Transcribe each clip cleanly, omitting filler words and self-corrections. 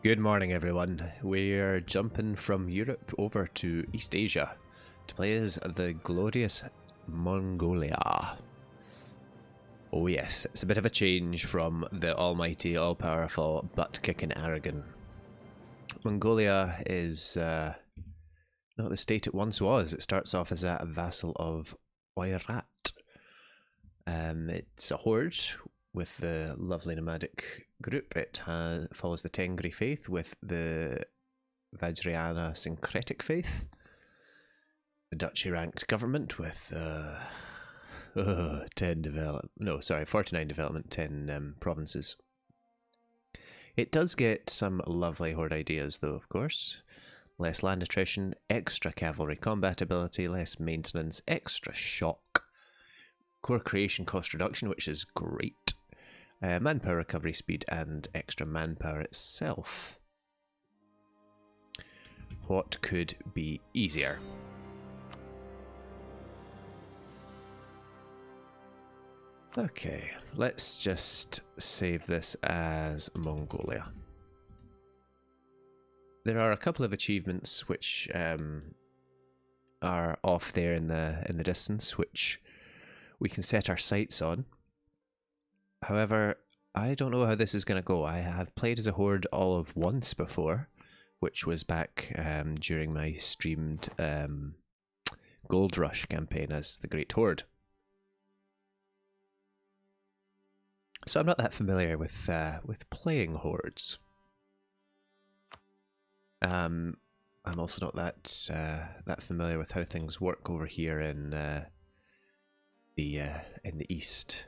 Good morning, everyone. We're jumping from Europe over to East Asia to play as the glorious Mongolia. Oh yes, it's a bit of a change from the almighty, all-powerful, butt-kicking Aragon. Mongolia is not the state it once was. It starts off as a vassal of Oirat. It's a horde with the lovely nomadic group. It follows the Tengri faith with the Vajrayana syncretic faith. The duchy-ranked government with 49 development, 10 provinces. It does get some lovely horde ideas though, of course. Less land attrition, extra cavalry combat ability, less maintenance, extra shock, core creation cost reduction, which is great. Manpower recovery speed and extra manpower itself. What could be easier? Okay, let's just save this as Mongolia. There are a couple of achievements which are off there in the distance, which we can set our sights on. However, I don't know how this is going to go. I have played as a horde all of once before, which was back during my streamed Gold Rush campaign as the Great Horde. So I'm not that familiar with playing hordes. I'm also not that familiar with how things work over here in the east.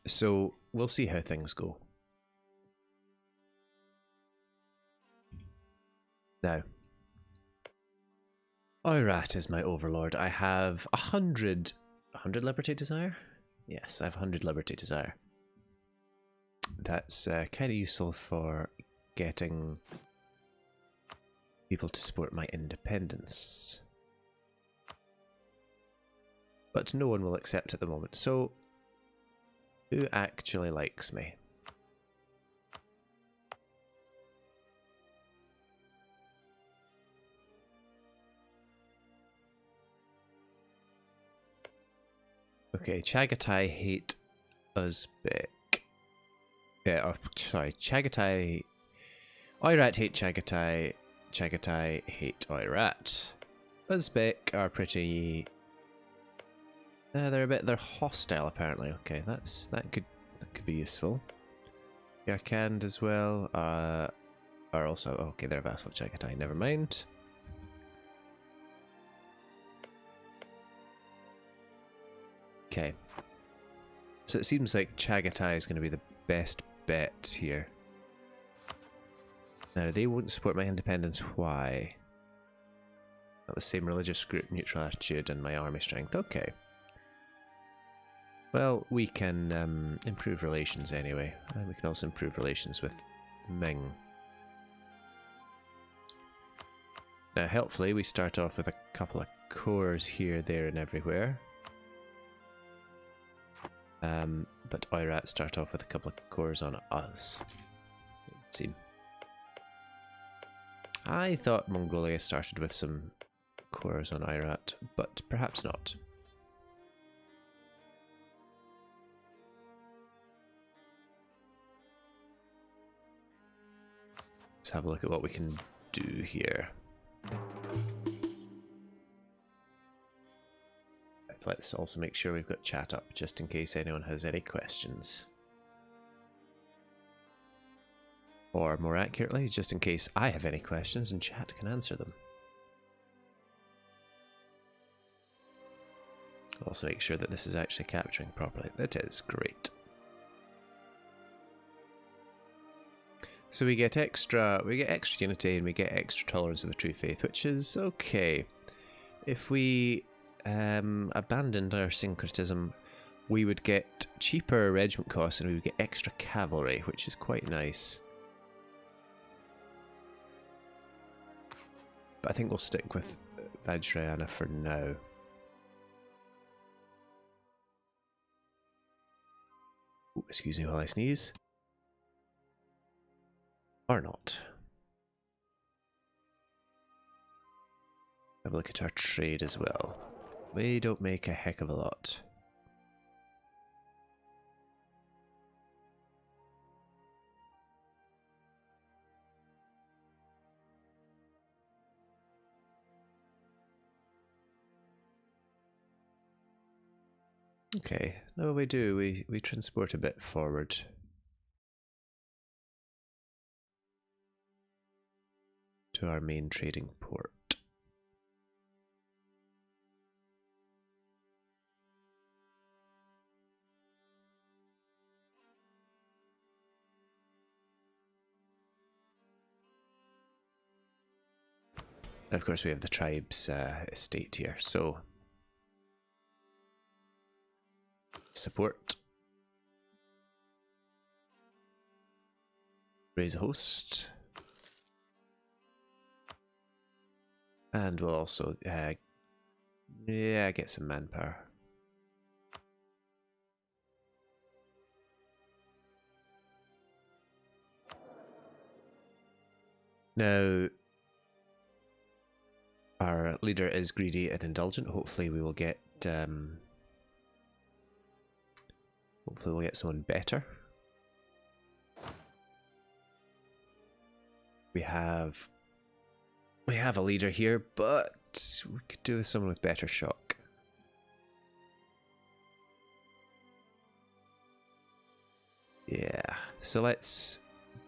So we'll see how things go. Now, Oirat is my overlord. I have 100 Liberty Desire? Yes, I have 100 Liberty Desire. That's kind of useful for getting people to support my independence. But no one will accept at the moment, so who actually likes me? Okay, Chagatai hate Uzbek. Yeah, sorry, Chagatai... Oirat hate Chagatai, Chagatai hate Oirat. Uzbek are pretty... they're hostile apparently. Okay, that could be useful. Yarkand as well are also okay. They're a vassal of Chagatai. Never mind. Okay, so it seems like Chagatai is going to be the best bet here. Now they won't support my independence. Why? Not the same religious group, neutral attitude, and my army strength. Okay. Well, we can improve relations anyway, and we can also improve relations with Ming. Now, helpfully, we start off with a couple of cores here, there, and everywhere. But Oirat start off with a couple of cores on us. It would seem. I thought Mongolia started with some cores on Oirat, but perhaps not. Let's have a look at what we can do here. Let's also make sure we've got chat up, just in case anyone has any questions. Or more accurately, just in case I have any questions and chat can answer them. Also make sure that this is actually capturing properly. It is, great. So we get extra unity and we get extra tolerance of the true faith, which is okay. If we abandoned our syncretism, we would get cheaper regiment costs and we would get extra cavalry, which is quite nice. But I think we'll stick with Vajrayana for now. Ooh, excuse me while I sneeze. Or not. Have a look at our trade as well. We don't make a heck of a lot. Okay, no, we do. We transport a bit forward. To our main trading port. And of course we have the tribe's estate here, so support. Raise a host. And we'll also, get some manpower. Now, our leader is greedy and indulgent. Hopefully we will get, someone better. We have a leader here, but we could do with someone with better shock. Yeah, so let's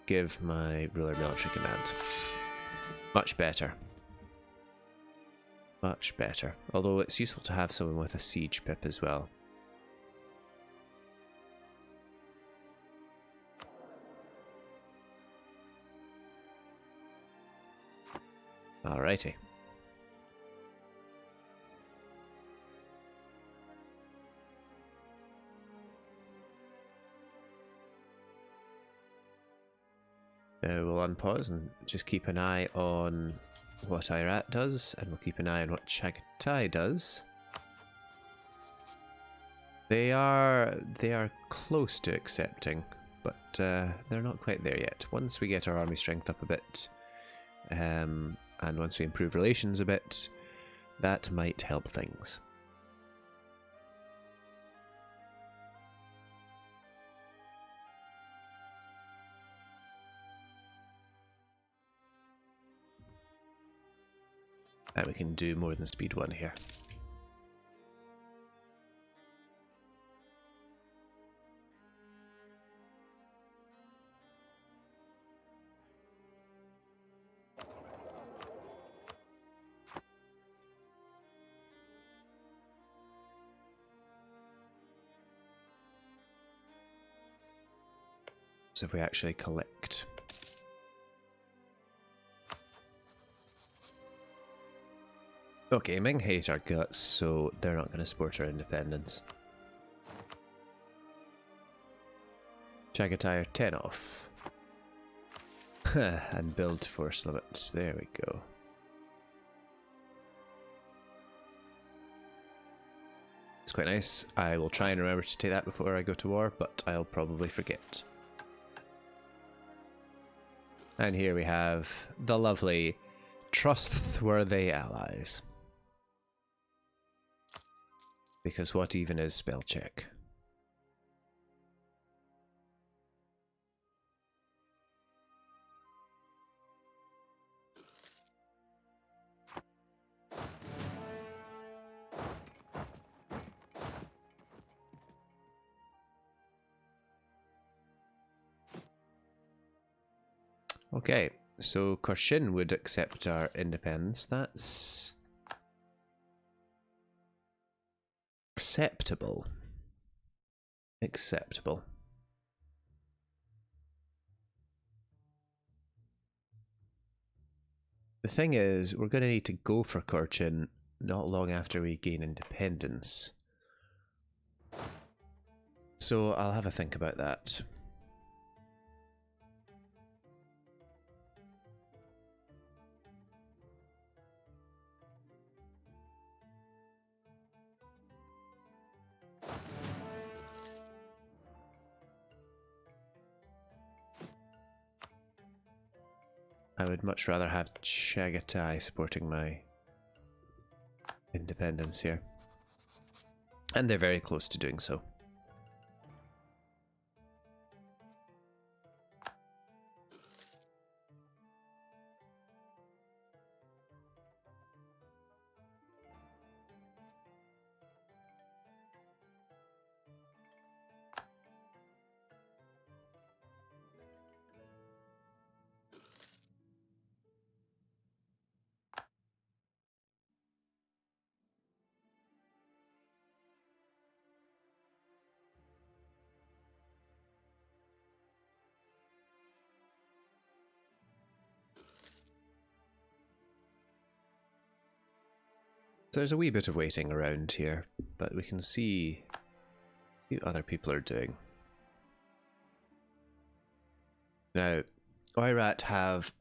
give my ruler military command. Much better. Much better. Although it's useful to have someone with a siege pip as well. Alrighty. We'll unpause and just keep an eye on what Irat does, and we'll keep an eye on what Chagatai does. They are close to accepting, but they're not quite there yet. Once we get our army strength up a bit, and once we improve relations a bit, that might help things. And we can do more than speed 1 here. So if we actually collect. Okay, Ming hate our guts, so they're not going to support our independence. Chagatai are 10 off. And build force limits. There we go. It's quite nice. I will try and remember to take that before I go to war, but I'll probably forget. And here we have the lovely trustworthy allies. Because what even is spell check? Okay, so Korshin would accept our independence. That's acceptable. Acceptable. The thing is, we're going to need to go for Korshin not long after we gain independence. So I'll have a think about that. I would much rather have Chagatai supporting my independence here. And they're very close to doing so. So there's a wee bit of waiting around here, but we can see what other people are doing. Now, Oirat have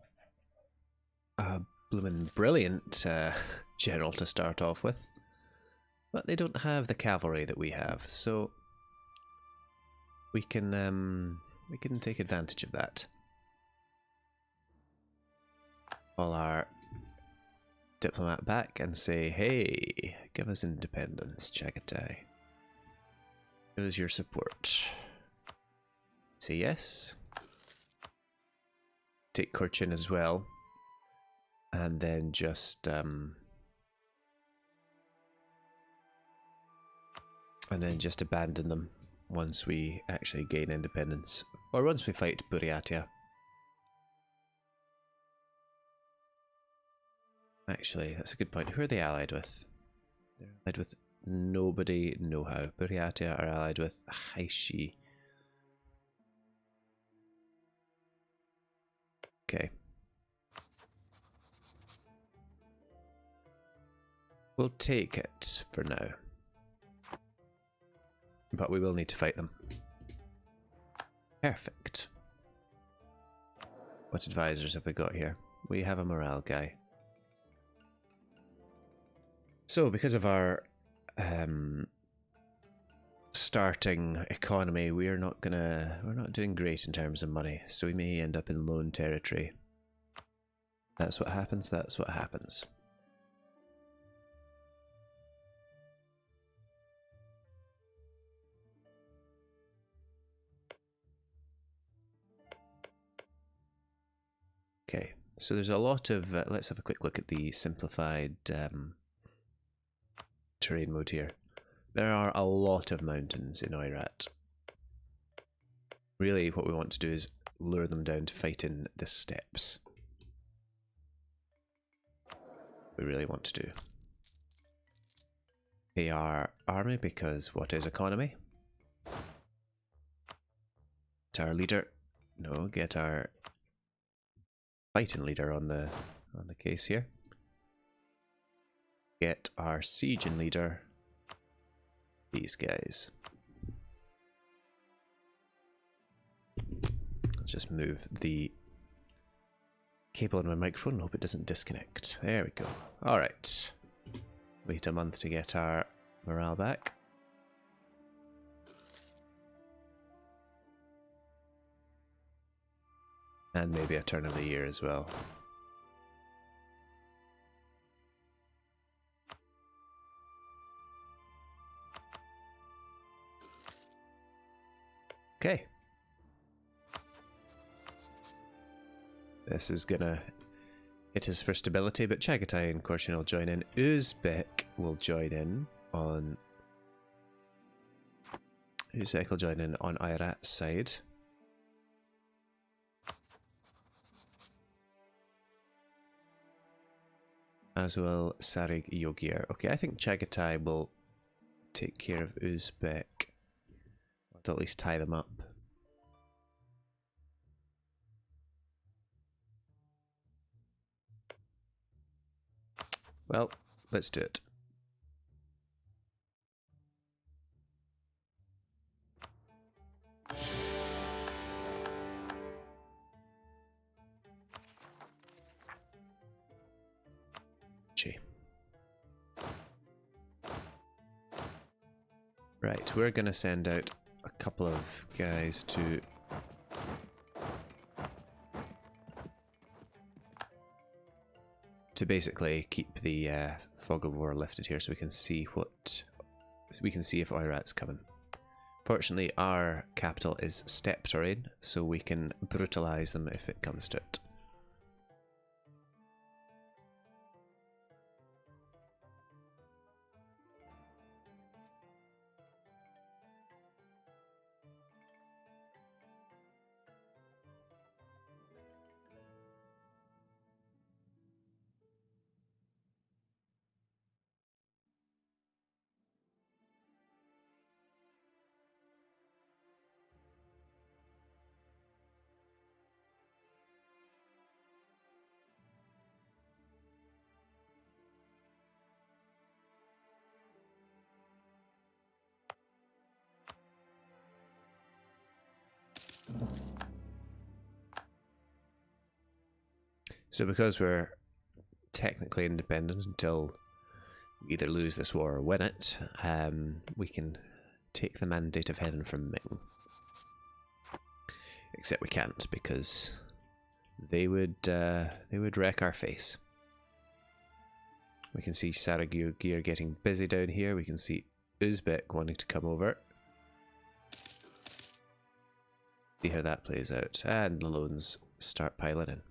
a bloomin' brilliant general to start off with, but they don't have the cavalry that we have, so we can take advantage of that. Call our diplomat back and say, hey, give us independence, Chagatai. Give us your support. Say yes. Take Kurchin as well. And then just abandon them once we actually gain independence. Or once we fight Buryatia. Actually, that's a good point. Who are they allied with? They're allied with nobody, no how. Buryatia are allied with Haishi. Okay. We'll take it for now. But we will need to fight them. Perfect. What advisors have we got here? We have a morale guy. So, because of our starting economy, we're not doing great in terms of money, so we may end up in loan territory. That's what happens, that's what happens. Okay, so there's a lot of, let's have a quick look at the simplified terrain mode here. There are a lot of mountains in Oirat. Really, what we want to do is lure them down to fight in the steppes. We really want to do. Pay our army because what is economy? Get our leader. No, get our fighting leader on the case here. Get our sieging leader. These guys. Let's just move the cable on my microphone. Hope it doesn't disconnect. There we go. Alright. Wait a month to get our morale back. And maybe a turn of the year as well. Okay. This is gonna hit us for stability, but Chagatai and Korshin will join in. Uzbek will join in on... Uzbek will join in on Irat's side. As will Sarig Yogir. Okay, I think Chagatai will take care of Uzbek. Or at least tie them up. Well, let's do it. Gee. Right, we're going to send out a couple of guys to to basically keep the fog of war lifted here, so we can see if Oirat's coming. Fortunately, our capital is steppe terrain, so we can brutalize them if it comes to it. So because we're technically independent until we either lose this war or win it, we can take the mandate of heaven from Ming. Except we can't, because they would wreck our face. We can see Saragir getting busy down here. We can see Uzbek wanting to come over. See how that plays out. And the loans start piling in.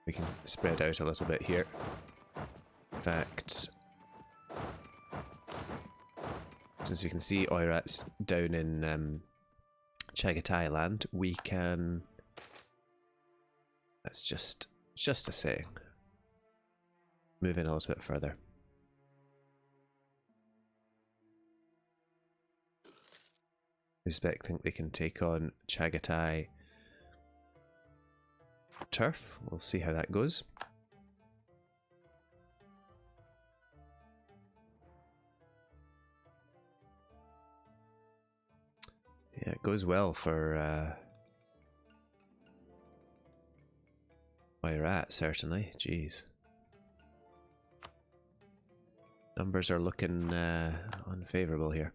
We can spread out a little bit here. In fact, since we can see Oirat's down in Chagatai land, we can... That's just a saying. Move in a little bit further. Uzbek think they can take on Chagatai turf. We'll see how that goes. Yeah, it goes well for Oirat, certainly. Jeez. Numbers are looking unfavourable here.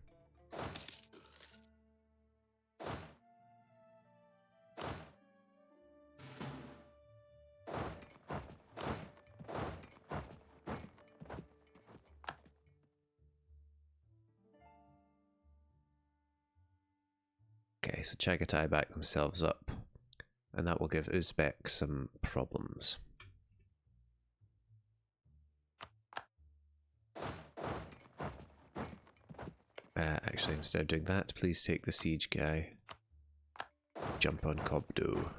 Okay, so Chagatai back themselves up, and that will give Uzbek some problems. Actually, instead of doing that, please take the siege guy. Jump on Kobdo.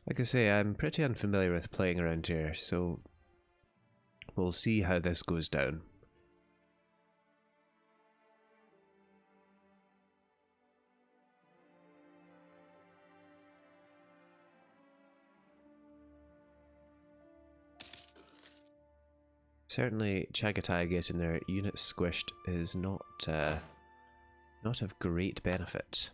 Like I say, I'm pretty unfamiliar with playing around here, so we'll see how this goes down. Certainly, Chagatai getting their units squished is not of great benefit.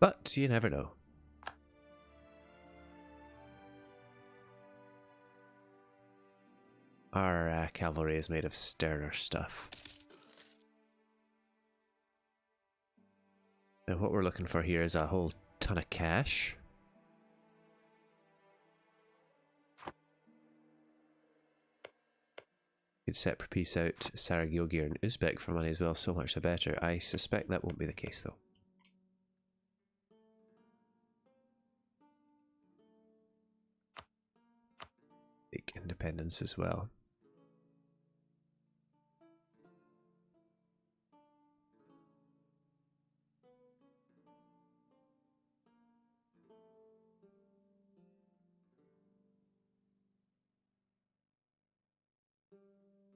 But you never know. Our cavalry is made of sterner stuff. Now what we're looking for here is a whole ton of cash. Could separate piece out Saragogir and Uzbek for money as well, so much the better. I suspect that won't be the case though. Take independence as well.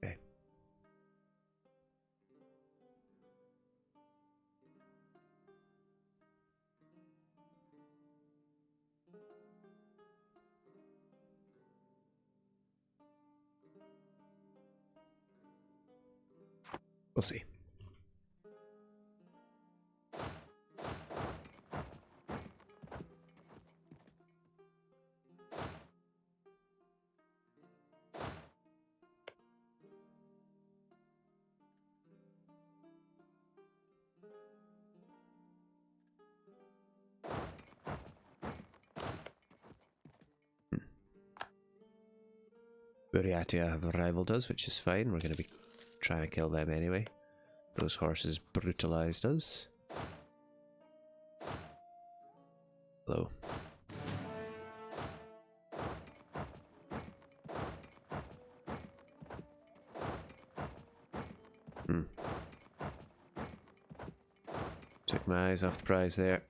Okay. We'll see. Buryatia have rivaled us, which is fine. We're going to be trying to kill them anyway. Those horses brutalized us. Hello. Took my eyes off the prize there.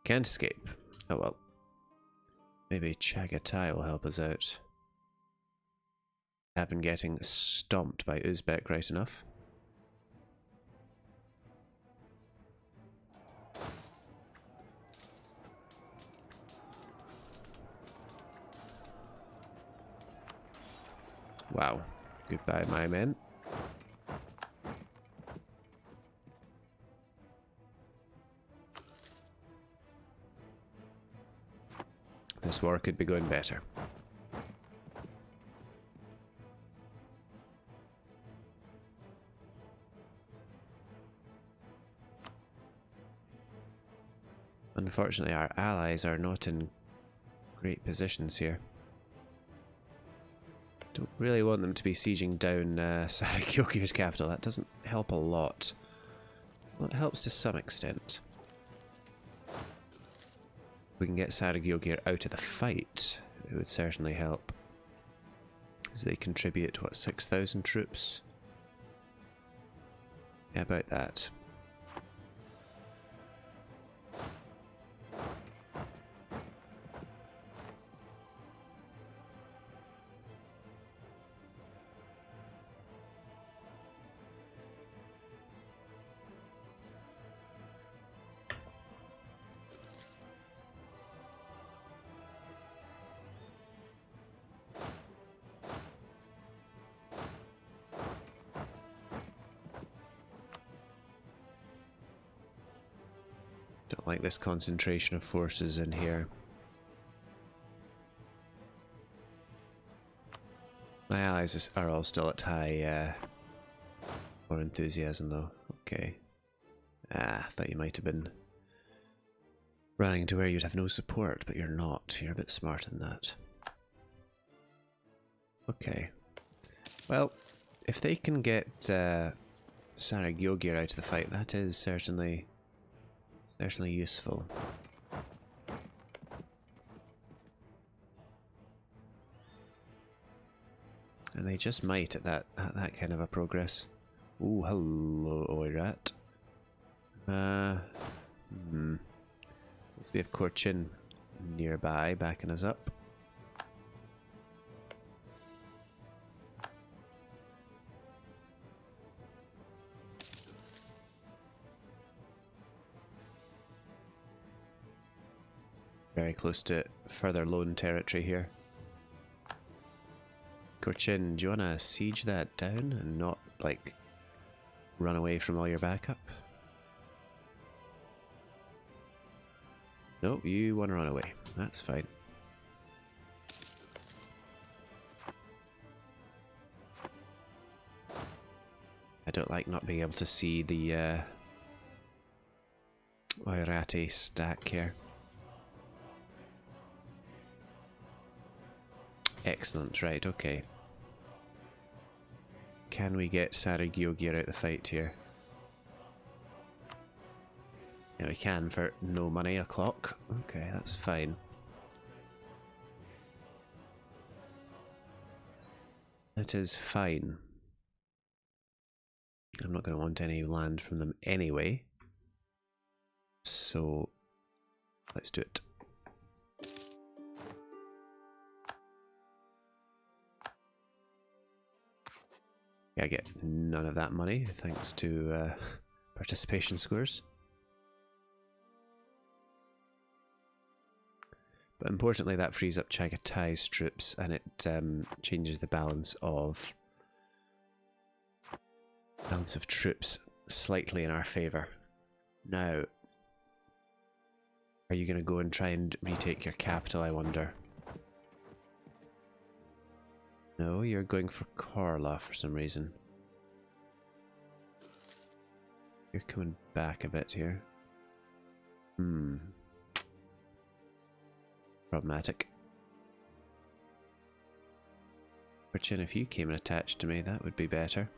Can't escape. Oh well. Maybe Chagatai will help us out. Have been getting stomped by Uzbek right enough. Wow. Goodbye, my men. This war could be going better. Unfortunately, our allies are not in great positions here. Don't really want them to be sieging down Saragyogir's capital. That doesn't help a lot. Well, it helps to some extent. If we can get Saragyogir out of the fight, it would certainly help. As they contribute, what, 6,000 troops? Yeah, about that. Don't like this concentration of forces in here. My allies are all still at high war enthusiasm though. Okay. Ah, I thought you might have been running to where you'd have no support, but you're not. You're a bit smart in that. Okay. Well, if they can get Saragyogir out of the fight, that is certainly useful. And they just might at that kind of a progress. Ooh, hello, Oirat. We have Korchin nearby, backing us up. Very close to further lone territory here. Korchin, do you want to siege that down and not, like, run away from all your backup? No, you want to run away. That's fine. I don't like not being able to see the Oirate stack here. Excellent, right, okay. Can we get Saragyogir out the fight here? Yeah, we can for no money, a clock. Okay, that's fine. That is fine. I'm not going to want any land from them anyway. So, let's do it. Yeah, I get none of that money, thanks to participation scores. But importantly, that frees up Chagatai's troops, and it changes the balance of troops slightly in our favour. Now, are you going to go and try and retake your capital, I wonder? No, you're going for Korla for some reason. You're coming back a bit here. Problematic. Fortune, if you came and attached to me, that would be better.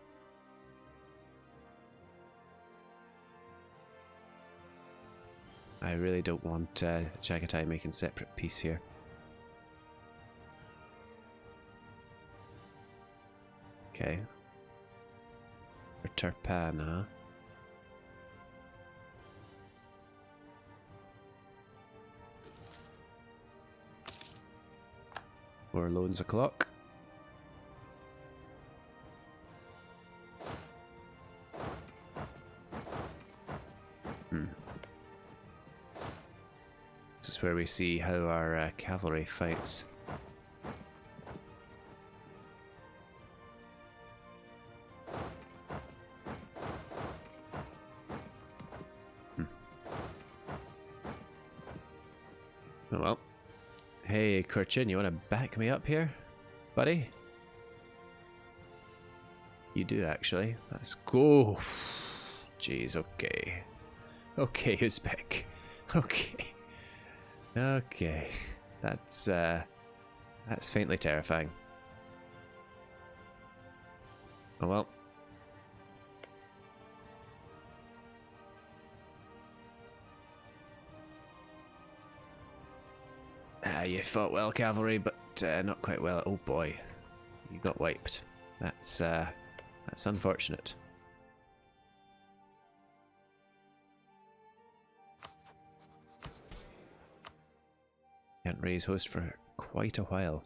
I really don't want Chagatai making separate peace here. Okay. For Turpan, huh? More loans o'clock. This is where we see how our cavalry fights. Oh well. Hey, Kurchin, you want to back me up here, buddy? You do, actually. Let's go. Jeez, okay. Okay, Uzbek. Okay. Okay. That's faintly terrifying. Oh well. You fought well, cavalry, but not quite well. Oh boy, you got wiped. That's unfortunate. Can't raise host for quite a while.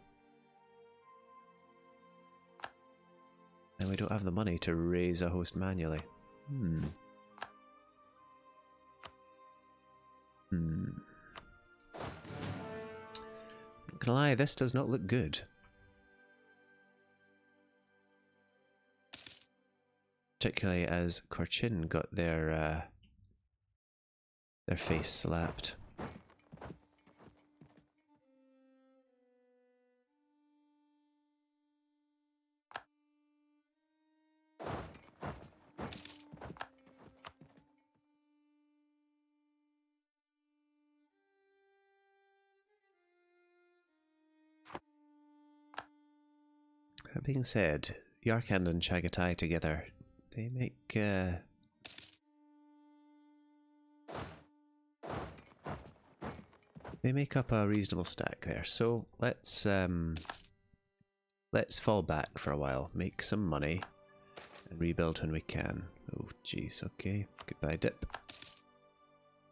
And we don't have the money to raise a host manually. Not gonna lie, this does not look good. Particularly as Korchin got their face slapped. That being said, Yarkand and Chagatai together, they make up a reasonable stack there. So let's fall back for a while, make some money, and rebuild when we can. Oh jeez, okay. Goodbye, dip.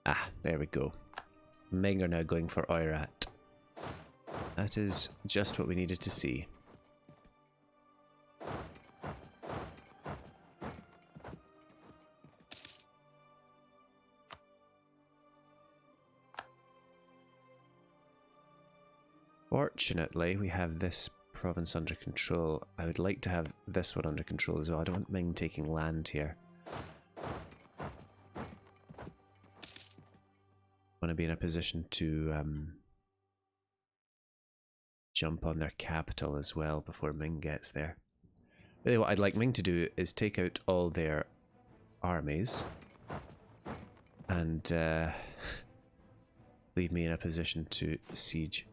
Ah, there we go. Ming are now going for Oirat. That is just what we needed to see. Fortunately, we have this province under control. I would like to have this one under control as well. I don't want Ming taking land here. I want to be in a position to jump on their capital as well before Ming gets there. Really, what I'd like Ming to do is take out all their armies and leave me in a position to siege